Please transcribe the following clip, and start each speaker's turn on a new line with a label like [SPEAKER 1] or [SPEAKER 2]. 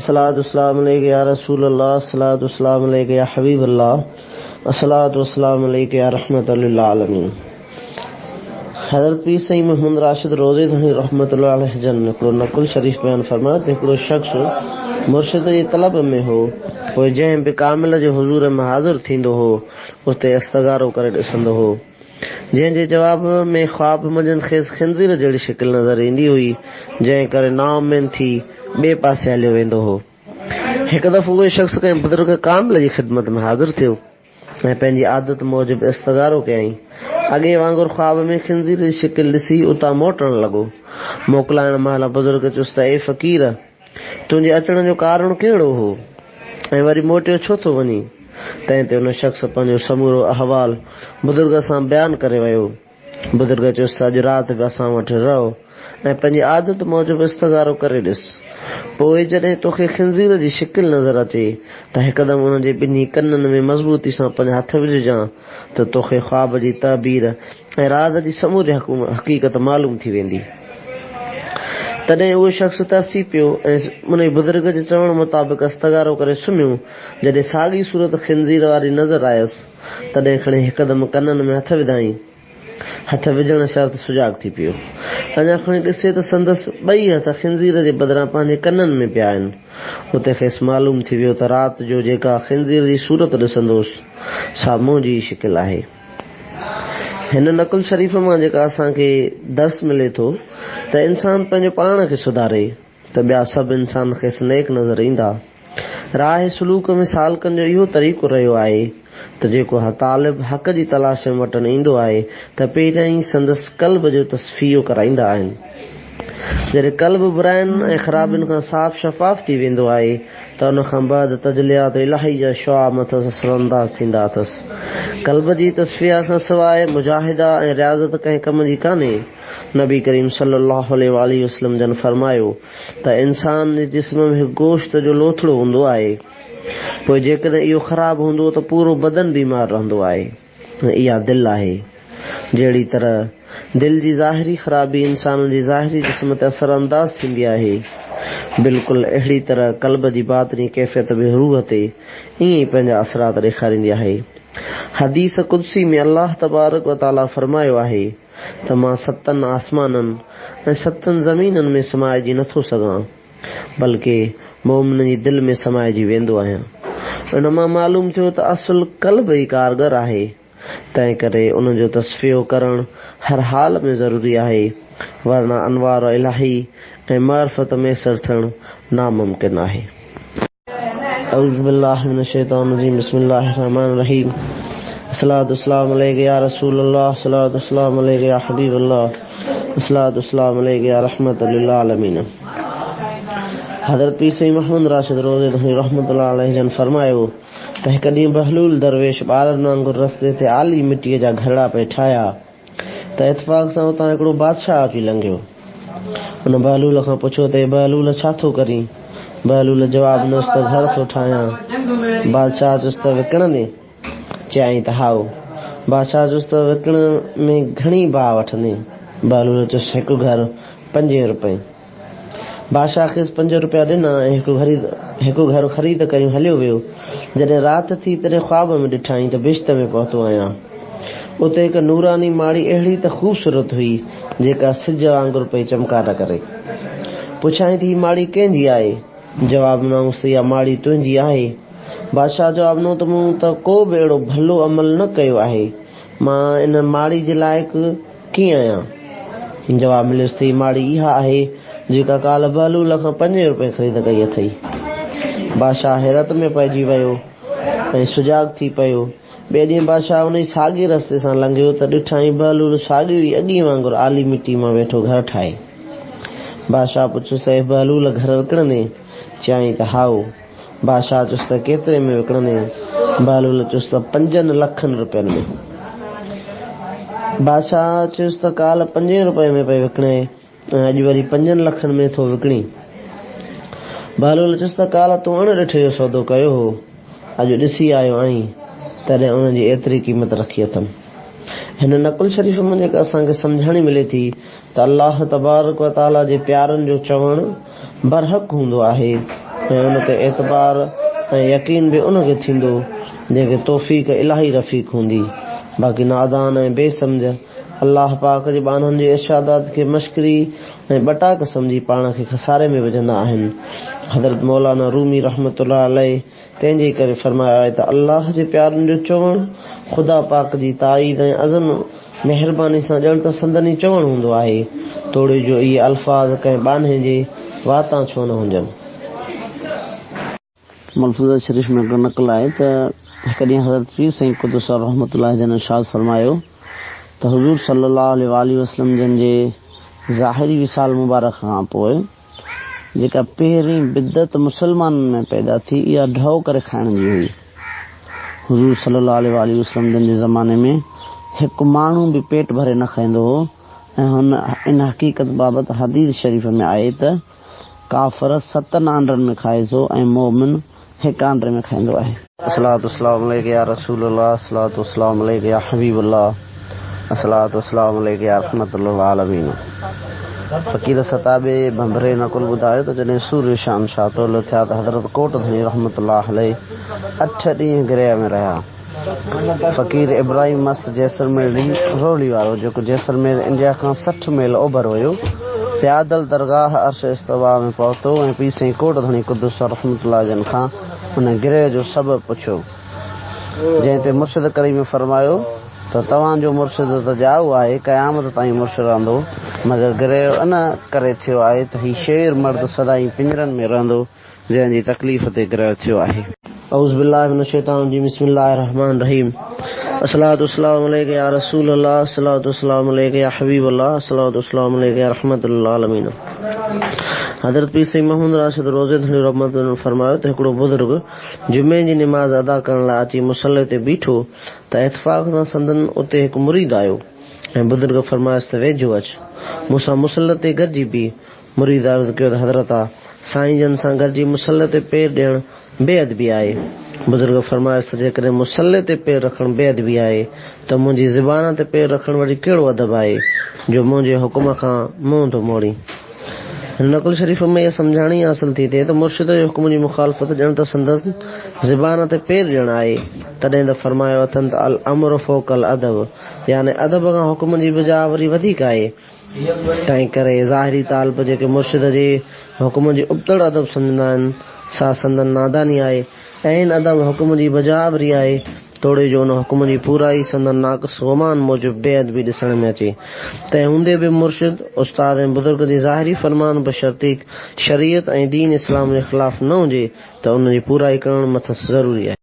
[SPEAKER 1] अस्सलातु वस्सलामु अलैका या रसूल अल्लाह, अस्सलातु वस्सलामु अलैका या हबीब अल्लाह, अस्सलातु वस्सलामु अलैका या रहमतल लिल आलमीन। हज़रत पीर सईद मोहम्मद राशिद रोज़े धनी रहमतुल्लाह अलैहि जन हिकिड़ो नकुल शरीफ़ बयान फरमायो त हिकिड़ो शख़्स मुर्शिद जी तलब में हो, पोइ जंहिं बि कामिल जे हुज़ूर में हाज़िर थींदो हो उते इस्तगारो करे ॾिसंदो हो, जंहिंजे जवाब में ख्वाब मंझंदि खेसि खिंज़ीर जहिड़ी शिकिल नज़र ईंदी हुई, जंहिं करे नाउमीद थी ॿिए पासे हलियो वेंदो हो। हिकु दफ़ो उहे शख़्स कंहिं बुज़ुर्ग कामिल जी ख़िदमत में हाज़िर थियो ऐं पंहिंजी आदत मूजिबि इस्तगारो कयईं। अॻे वांगुरु ख्वाब में खिंज़ीर जी शिकिल ॾिसी उतां मोटण लॻो। मोकिलाइण महिल बुज़ुर्ग चुसि त ए फ़क़ीर, तुंहिंजे अचण जो कारण कहिड़ो हो ऐं वरी मोटियो छो थो वञी? तंहिं ते हुन शख़्स पंहिंजो समूरो अहवाल बुज़ुर्ग सां बयानु करे वियो। बुज़ुर्ग चुसि त अॼु राति बि असां वटि रहो ऐं पंहिंजी आदत मूजिबि इस्तगारो करे ॾिस। पोइ जॾहिं तोखे खिंज़ीर जी शिकिल नज़र अचे त हिकदमि हुन जे ॿिन्ही कननि में मज़बूती सां पंहिंजा हथ विझजां त तोखे ख्वाब जी ताबीर ऐं राज़ जी समूरी हक़ीक़त मालूम थी वेंदी। तॾहिं उहो शख़्स तरसी पियो ऐं उन बुज़ुर्ग जे चवण मुताबिक़ इस्तगारो करे सुम्हियो। जॾहिं साॻी सूरत खिंज़ीर वारी नज़र आयसि तॾहिं खणी हिकदमि कननि में हथ विधाईं। हथ विझण शर्त सुजाॻ थी पियो। अञा खणी ॾिसे त संदसि ॿई हथ खिंज़ीर जे बदिरां पंहिंजे कननि में पिया आहिनि। उते खेसि मालूम थी वियो त राति जो जेका खिंज़ीर जी सूरत ॾिसंदोसि सा मुंहिंजी शिकिल आहे। हिन नकुल शरीफ़ मां जेका असांखे दर्स मिले थो त इंसान पंहिंजो पाण खे सुधारे त ॿिया सभु इंसान खेसि नेक नज़र ईंदा। राह सलूक में सालकनि जो इहो तरीक़ो रहियो आहे त जेको तालिब हक़ जी तलाश में वटण ईंदो आहे त पहिरियां ई संदसि कल्ब जो तस्फ़ियो कराईंदा आहिनि। जॾहिं कल्ब बुराइनि ऐं ख़राबियुनि खां साफ़ शफ़ाफ़ थी वेंदो आहे त उन खां बाद तजलियात इलाही जा शुआ मथसि असरअंदाज़ थींदा अथसि। कल्ब जी तस्फ़िया खां सवाइ मुजाहिदा ऐं रियाज़त कंहिं कम जी कान्हे। नबी करीम सल्लल्लाहु अलैहि वसल्लम जन फरमायो त इंसान जे जिस्म में गोश्त जो लोथड़ो हूंदो आहे, पोइ जेकॾहिं इहो ख़राब हूंदो त पूरो बदन बीमार रहंदो आहे। इहा दिलि आहे। जहिड़ी तरह दिलि जी ज़ाहिरी ख़राबी इंसान जी ज़ाहिरी जिस्म ते असरअंदाज़ थींदी आहे, बिल्कुलु अहिड़ी तरह कल्ब जी बातिनी कैफ़ियत बि रूह ते ईअं ई पंहिंजा असरात ॾेखारींदी आहे। हदीस कुदसी में अल्लाह तबारक व तआला फरमायो आहे त मां 7 आसमाननि ऐं 7 ज़मीननि में समाइजी नथो सघां, बल्कि मोमिन जी दिलि में समाइजी वेंदो आहियां। इन मां मालूम थियो त असुल कल्ब ई कारगर आहे। तंहिं करे उन जो तस्फ़ियो करणु हर हाल में ज़रूरी आहे, वरना अनवार इलाही ऐं मारिफत मैसर थियणु नामुमकिन आहे। अऊज़ु बिल्लाहि मिनश शैतानिर रजीम, बिस्मिल्लाहिर रहमानिर रहीम। अस्सलातु वस्सलामु अलैका या रसूल अल्लाह, अस्सलातु वस्सलामु अलैका या हबीब अल्लाह, अस्सलातु वस्सलामु अलैका या रहमतल लिल आलमीन। हज़रत पीर सईद मोहम्मद राशिद रोज़े धनी रहमतुल्लाह अलैहि जन फरमायो त हिकु ॾींहुं बहलूल दरवेश ॿारनि वांगुरु रस्ते ते आली मिटीअ जा घड़ा पे ठाहिया त इतफ़ाक़ सां उतां हिकिड़ो बादशाह अची लंघियो। हुन बहलूल खां पुछियो त बहलूल छा थो करीं? बहलूल जवाब ॾिनोसि त घर थो ठाहियां। बादशाह चुसि त विकिणंदे? चयाईं त हाओ। बादशाह चुसि त विकिण में घणी भाव वठंदे? बहलूल चुसि हिकु घर 5 रुपए। बादशाह खेसि 5 रुपया ॾिना ऐं हिकु घर ख़रीद कयूं हलियो वियो। जॾहिं राति थी तॾहिं ख्वाब में ॾिठाई त बिश्त में पहुतो आहियां। उते हिकु नूरानी माड़ी अहिड़ी त ख़ूबसूरत हुई जेका सिज वांगुरु पई चमकारा करे। पुछाईं त हीअ माड़ी कंहिंजी आहे? जवाब ॾिनऊंसि इहा माड़ी तुंहिंजी आहे। बादशाह जवाब ॾिनो त मूं त को बि अहिड़ो भलो अमल न कयो आहे, मां इन माड़ी जे लाइक़ु कीअं आहियां? जवाब मिलियोसि त हीअ माड़ी इहा आहे जेका काल्ह बहलूल खां 5 रुपए ख़रीद कई अथई। बादशाह हैरत में पइजी वियो ऐं सुजाॻ थी पियो। ॿिए ॾींहुं बादशाह उन ई साॻे रस्ते सां लंघियो त ॾिठाई बहलूल साॻियो ई अॻी वांगुरु आली मिटी मां वेठो घर ठाहे। बादशाह पुछियुसि त बहलूल घर विकिणंदे? चयाईं त हाओ। बादशाह चुसि त केतिरे में विकिणंदे? बहलूल चुसि त 5 लखनि रुपयनि में। बादशाह चयुसि त काल्ह 5 रुपए में पई विकिणे ऐं अॼु वरी 5 लखनि में थो विकिणी। बहलूल चयुसि त काल्ह तूं अणॾिठे जो सौदो कयो हो, अॼु ॾिसी आयो आहीं, तॾहिं उनजी एतिरी क़ीमत रखी अथमि। हिन नकुल शरीफ़ में जेका असांखे सम्झाणी मिले थी त अल्लाह तबारक व तआला जे प्यारनि जो चवणु बरहक़ हूंदो आहे ऐं उन ते एतबार ऐं यकीन बि उनखे थींदो जंहिंखे तौफ़ीक़ इलाही रफ़ीक हूंदी। बाक़ी नादान ऐं बेसम्झ अल्लाह पाक जे बाननि जे इर्शादात खे मश्करी ऐं बटाक सम्झी पाण खे खसारे में विझंदा आहिनि। हज़रत मौलाना रूमी रहमतुल्लाह अलैह तंहिंजे करे फरमायो आहे त अल्लाह जे प्यारनि जो चवणु ख़ुदा पाक जी ताईद ऐं अज़म महिरबानी सां ॼण त संदनी चवणु हूंदो आहे, तोड़े जो इहे अल्फाज़ कंहिं बाने जे वातां छो न हुजनि। मलफूज़ा शरीफ़ में नक़ल आहे त हिकु ॾींहुं हज़रत पीर साईं क़ुद्दुस रहमतुल्लाह जन इरशाद फरमायो त हुज़ूर सल्लल्लाहु अलैहि वसल्लम जन जे ज़ाहिरी विसाल मुबारक खां पोइ जेका पहिरीं बिदत मुसलमाननि में पैदा थी इहा ढो करे खाइण जी हुई। हुज़ूर सल्लल्लाहु अलैहि वसल्लम जन जे ज़माने में हिकु माण्हू बि पेट भरे न खाईंदो हो ऐं हुन इन हक़ीक़त बाबति हदीस शरीफ़ में आहे त काफ़िर 7 आंडनि में खाए थो ऐं मोमिन 1 आंडे में खाईंदो आहे। अस्सलातु वस्सलामु अलैका या रसूलल्लाह, अस्सलातु वस्सलामु अलैका या हबीबल्लाह, अस्सलातु वस्सलामु अलैका या रहमतुल आलमीन। फ़कीर सताबे भंभरे नकुल ॿुधायो त जॾहिं सूर्य शाम शातोल थिया त हज़रत कोट धनी रहमतुल्लाह अलैह 8 ॾींहं गिरह में रहिया। फ़कीर इब्राहिम मस्त जैसलमेर रोली वारो जेको जैसलमेर इंडिया खां 60 मील ओभर हुयो प्यादल दरगाह अर्श इस्तवा में पहुतो ऐं पीर साईं कोट धनी क़ुद्दुस रहमतुल्लाह जन खां उन गिरह जो सबबु पुछियो, जंहिं ते मुर्शिद करीम फरमायो त तव्हांजो मुर्शिद त ॼाओ आहे, क़यामत ताईं मुर्शिद रहंदो, मगर गिरह इन करे थियो आहे त ही शेर मर्द सदाई पिंजरनि में रहंदो जंहिंजी तकलीफ़ ते गिरह थियो आहे। औज़ु बिल्लाहि मिनश शैतानिर रजीम, बिस्मिल्लाहिर रहमानिर रहीम। अस्सलातु वस्सलामु अलैका या रसूलल्लाह, अस्सलातु वस्सलामु अलैका या हबीबल्लाह, अस्सलातु वस्सलामु अलैका या रहमतुल आलमीन। हज़रत पीर साईं महमूद राशिद रोज़े धनी रहमतुल्लाह फरमायो त हिकिड़ो बुज़ुर्ग जुमे जी निमाज़ अदा करण लाइ अची मुसल्ले ते बीठो त इत्फाक़ सां संदन उते हिकु मुरीद आयो ऐं बुज़ुर्ग फरमायसि त वेझो अचु, मूंसां मुसल्ले ते गॾिजी बीह। मुरीद अर्ज़ कयो त हज़रत साईं जन सां गॾिजी मुसल्ले ते पेर ॾियणु बेअदबी आहे। बुज़ुर्ग फरमायसि त जेकॾहिं मुसल्ले ते पेर रखणु बेअदबी आहे त मुंहिंजी ज़बान ते पेर रखणु वरी कहिड़ो अदब आहे जो मुंहिंजे हुकुम खां मुंहुं थो मोड़ी। नक़ल शरीफ़ में इहा सम्झाणी हासिल थी थिए त मुर्शिद जो हुकुम जी मुखालफ़त ॼण त संदसि ज़बान ते पेर ॾियणु आहे। तॾहिं त फरमायो अथनि त अल अमरु फ़ौक़ल अदब, यानी अदब खां हुकुम जी बिजावरी वधीक आहे। तंहिं करे ज़ाहिरी तालिब जेके मुर्शिद जे हुकुम जी उबतड़ अदब सम्झंदा आहिनि सा संदन नादानी आहे ऐं इन अदब हुकुम जी बजावरी आहे, तोड़े जो उन हुकुम जी पूराई संदन नाक़िस गुमान मूजिब बेअदबी ॾिसण में अचे। तंहिं हूंदे बि मुर्शिद उस्ताद ऐं बुज़ुर्ग जी ज़ाहिरी फरमान बशर्ती शरीयत ऐं दीन इस्लाम जे ख़िलाफ़ न हुजे त उन जी पूराई करणु मथस ज़रूरी आहे।